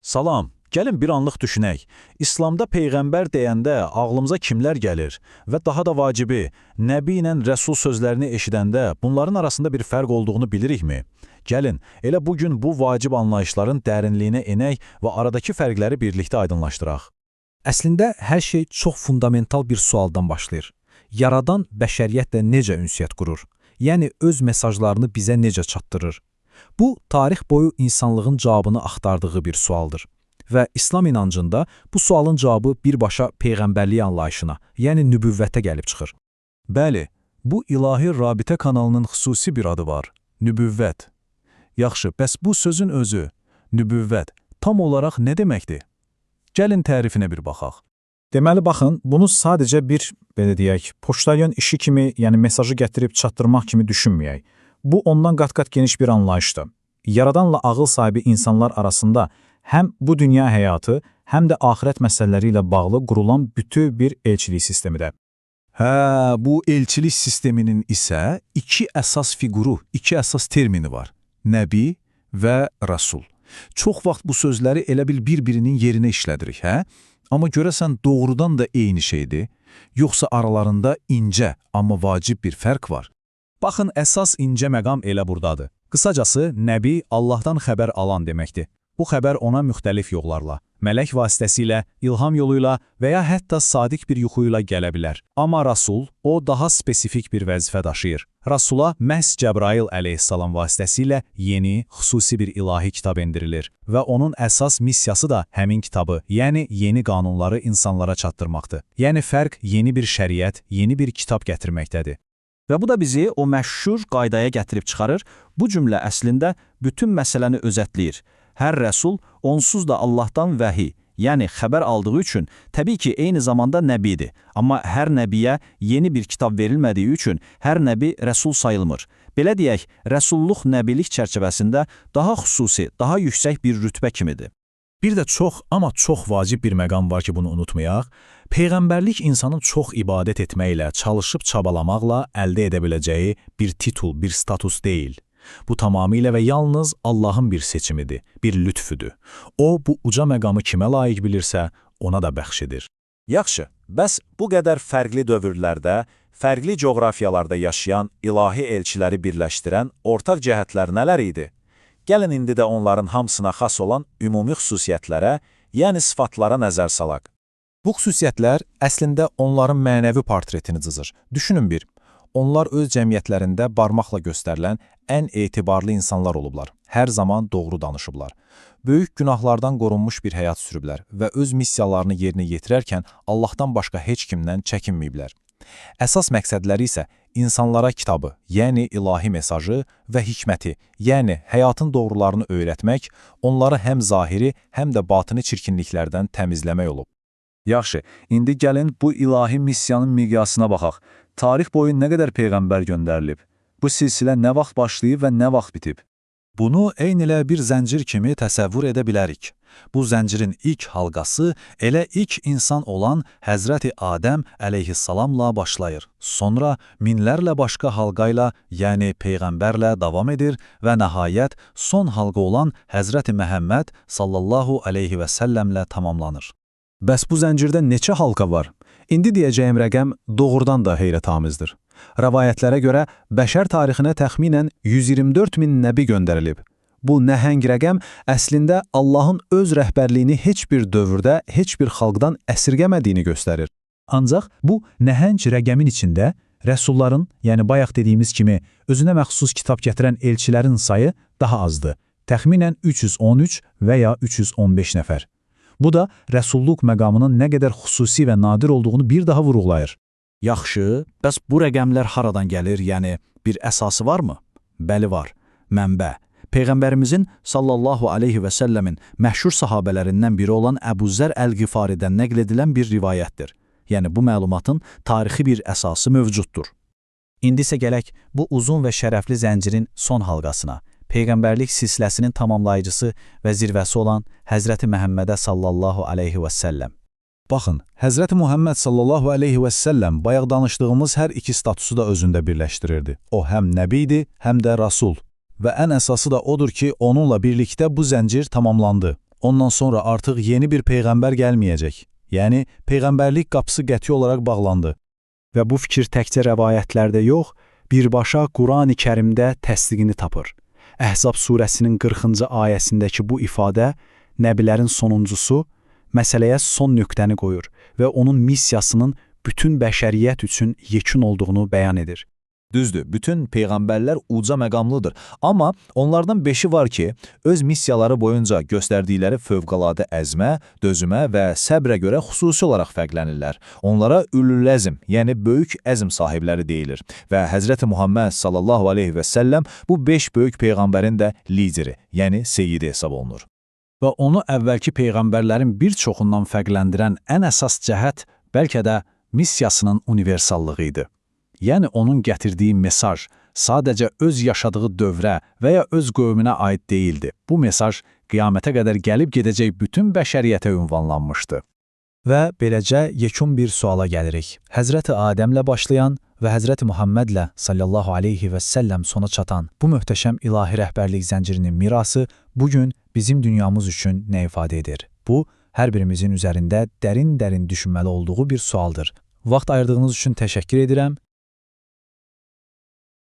Salam, gəlin bir anlıq düşünək. İslamda Peyğəmbər deyəndə ağlımıza kimlər gəlir? Və daha da vacibi, Nəbi ilə Rəsul sözlərini eşidəndə bunların arasında bir fərq olduğunu bilirikmi? Gəlin, elə bugün bu vacib anlayışların dərinliyinə enək və aradakı fərqləri birlikdə aydınlaşdıraq. Əslində, hər şey çox fundamental bir sualdan başlayır. Yaradan bəşəriyyətlə necə ünsiyyət qurur? Yəni, öz mesajlarını bizə necə çatdırır? Bu, tarix boyu insanlığın cavabını axtardığı bir sualdır. Və İslam inancında bu sualın cavabı birbaşa Peyğəmbərlik anlayışına, yəni nübüvvətə gəlib çıxır. Bəli, bu ilahi rabitə kanalının xüsusi bir adı var, nübüvvət. Yaxşı, bəs bu sözün özü, nübüvvət, tam olaraq nə deməkdir? Gəlin tərifinə bir baxaq. Deməli, baxın, bunu sadəcə bir, belə deyək, poçtalyon işi kimi, yəni mesajı gətirib çatdırmaq kimi düşünməyək. Bu, ondan qat-qat geniş bir anlayışdır. Yaradanla ağıl sahibi insanlar arasında həm bu dünya həyatı, həm də axirət məsələləri ilə bağlı qurulan bütün bir elçilik sistemidir. Bu elçilik sisteminin isə iki əsas fiquru, iki əsas termini var. Nəbi və Rasul. Çox vaxt bu sözləri elə bil bir-birinin yerinə işlədirik, hə? Amma görəsən doğrudan da eyni şeydir, yoxsa aralarında incə, amma vacib bir fərq var. Baxın, əsas incə məqam elə buradadır. Qısacası, Nəbi Allahdan xəbər alan deməkdir. Bu xəbər ona müxtəlif yollarla, mələk vasitəsilə, ilham yoluyla və ya hətta sadiq bir yuxuyla gələ bilər. Amma Rasul, o daha spesifik bir vəzifə daşıyır. Rasula məhz Cəbrail əleyhissalam vasitəsilə yeni, xüsusi bir ilahi kitab endirilir və onun əsas missiyası da həmin kitabı, yəni yeni qanunları insanlara çatdırmaqdır. Yəni fərq yeni bir şəriət, yeni bir kitab gətirməkdədir. Və bu da bizi o məşhur qaydaya gətirib çıxarır. Bu cümlə əslində bütün məsələni özətləyir. Hər rəsul onsuz da Allahdan vəhi, yəni xəbər aldığı üçün təbii ki, eyni zamanda nəbidir. Amma hər nəbiyə yeni bir kitab verilmədiyi üçün hər nəbi rəsul sayılmır. Belə deyək, rəsulluq nəbilik çərçivəsində daha xüsusi, daha yüksək bir rütbə kimidir. Bir də çox, amma çox vacib bir məqam var ki, bunu unutmayaq. Peyğəmbərlik insanın çox ibadət etməklə, çalışıb çabalamaqla əldə edə biləcəyi bir titul, bir status deyil. Bu tamamilə və yalnız Allahın bir seçimidir, bir lütfüdür. O, bu uca məqamı kimə layiq bilirsə, ona da bəxş edir. Yaxşı, bəs bu qədər fərqli dövrlərdə, fərqli coğrafiyalarda yaşayan ilahi elçiləri birləşdirən ortaq cəhətlər nələr idi? Gəlin indi də onların hamısına xas olan ümumi xüsusiyyətlərə, yəni sıfatlara nəzər salaq. Bu xüsusiyyətlər əslində onların mənəvi portretini cızır. Düşünün bir, onlar öz cəmiyyətlərində barmaqla göstərilən ən etibarlı insanlar olublar. Hər zaman doğru danışıblar. Böyük günahlardan qorunmuş bir həyat sürüblər və öz missiyalarını yerinə yetirərkən Allahdan başqa heç kimdən çəkinməyiblər. Əsas məqsədləri isə insanlara kitabı, yəni ilahi mesajı və hikməti, yəni həyatın doğrularını öyrətmək, onları həm zahiri, həm də batini çirkinliklərdən təmizləmək olub. Yaxşı, indi gəlin bu ilahi missiyanın miqyasına baxaq. Tarix boyu nə qədər peyğəmbər göndərilib? Bu silsilə nə vaxt başlayıb və nə vaxt bitib? Bunu eyni elə bir zəncir kimi təsəvvür edə bilərik. Bu zəncirin ilk halqası elə ilk insan olan Həzrəti Adəm əleyhissalamla başlayır. Sonra minlərlə başqa halqayla, yəni Peyğəmbərlə davam edir və nəhayət son halqa olan Həzrəti Məhəmməd sallallahu aleyhi və səlləmlə tamamlanır. Bəs bu zəncirdə neçə halqa var? İndi deyəcəyim rəqəm doğrudan da heyrətamizdir. Rəvayətlərə görə bəşər tarixinə təxminən 124 min nəbi göndərilib. Bu nəhəng rəqəm əslində Allahın öz rəhbərliyini heç bir dövrdə, heç bir xalqdan əsirgəmədiyini göstərir. Ancaq bu nəhəng rəqəmin içində rəsulların, yəni bayaq dediyimiz kimi özünə məxsus kitab gətirən elçilərin sayı daha azdır. Təxminən 313 və ya 315 nəfər. Bu da rəsulluq məqamının nə qədər xüsusi və nadir olduğunu bir daha vurğulayır. Yaxşı, bəs bu rəqəmlər haradan gəlir, yəni bir əsası varmı? Bəli var, mənbə. Peyğəmbərimizin sallallahu aleyhi və səlləmin məşhur sahabələrindən biri olan Əbu Zər Əl-Ğifaridən nəql edilən bir rivayətdir. Yəni bu məlumatın tarixi bir əsası mövcuddur. İndi isə gələk bu uzun və şərəfli zəncirin son halqasına, Peyğəmbərlik silsiləsinin tamamlayıcısı və zirvəsi olan Həzrəti Məhəmmədə sallallahu aleyhi və səlləm. Baxın, Həzrəti Muhammed sallallahu aleyhi və səlləm bayaq danışdığımız hər iki statusu da özündə birləşdirirdi. O həm nəbi idi, həm də rasul. Və ən əsası da odur ki, onunla birlikdə bu zəncir tamamlandı. ondan sonra artıq yeni bir peyğəmbər gəlməyəcək. Yəni, peyğəmbərlik qapısı qəti olaraq bağlandı. Və bu fikir təkcə rəvayətlərdə yox, birbaşa Qurani-Kərimdə təsdiqini tapır. Əhzab surəsinin 40-cı ayəsindəki bu ifadə nəbilərin sonuncusu məsələyə son nöqtəni qoyur və onun missiyasının bütün bəşəriyyət üçün yekun olduğunu bəyan edir. Düzdür, bütün peyğəmbərlər uca məqamlıdır. Amma onlardan 5-i var ki, öz missiyaları boyunca göstərdikləri fövqəladə əzmə, dözümə və səbrə görə xüsusi olaraq fərqlənirlər. Onlara ülül əzm, yəni böyük əzm sahibləri deyilir və Həzrəti Muhammed sallallahu aleyhi və səlləm bu 5 böyük peyğəmbərin də lideri, yəni seyyidi hesab olunur. Və onu əvvəlki peyğəmbərlərin bir çoxundan fərqləndirən ən əsas cəhət bəlkə də missiyasının universallığı idi. Yəni onun gətirdiyi mesaj sadəcə öz yaşadığı dövrə və ya öz qövmünə aid deyildi. Bu mesaj qiyamətə qədər gəlib gedəcək bütün bəşəriyyətə ünvanlanmışdı. Və beləcə yekun bir suala gəlirik. Həzrəti Adəmlə başlayan və Həzrəti Muhammedlə sallallahu aleyhi və səlləm sona çatan bu möhtəşəm ilahi rəhbərlik zəncirinin mirası bugün bizim dünyamız üçün nə ifadə edir? Bu, hər birimizin üzərində dərin-dərin düşünməli olduğu bir sualdır. Vaxt ayırdığınız üçün təşəkkür edirəm.